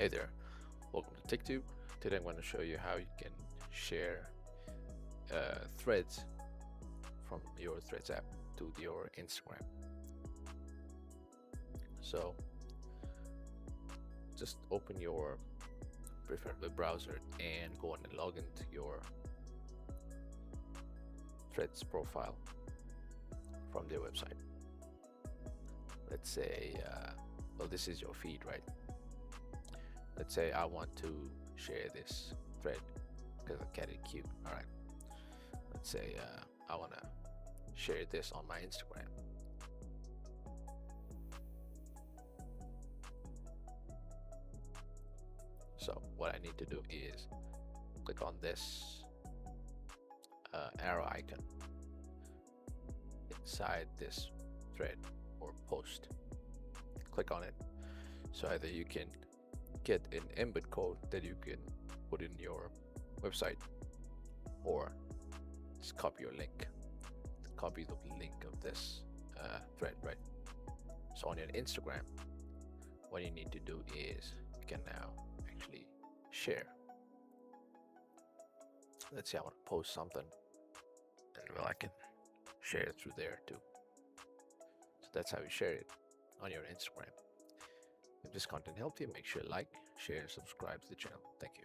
Hey there, welcome to TechTube. Today I'm going to show you how you can share threads from your Threads app to your Instagram. So just open your preferred web browser and go on and log into your Threads profile from their website. Let's say, well, this is your feed, right? Let's say I want to share this thread because I get it cute. All right. Let's say I want to share this on my Instagram. So what I need to do is click on this arrow icon inside this thread or post. Click on it. So either you can get an embed code that you can put in your website, or just copy your link, copy the link of this thread, right? So on your Instagram, what you need to do is you can now actually share. Let's say I want to post something, and well, I can share it through there too. So that's how you share it on your Instagram. If this content helped you, make sure to like, share, subscribe to the channel. Thank you.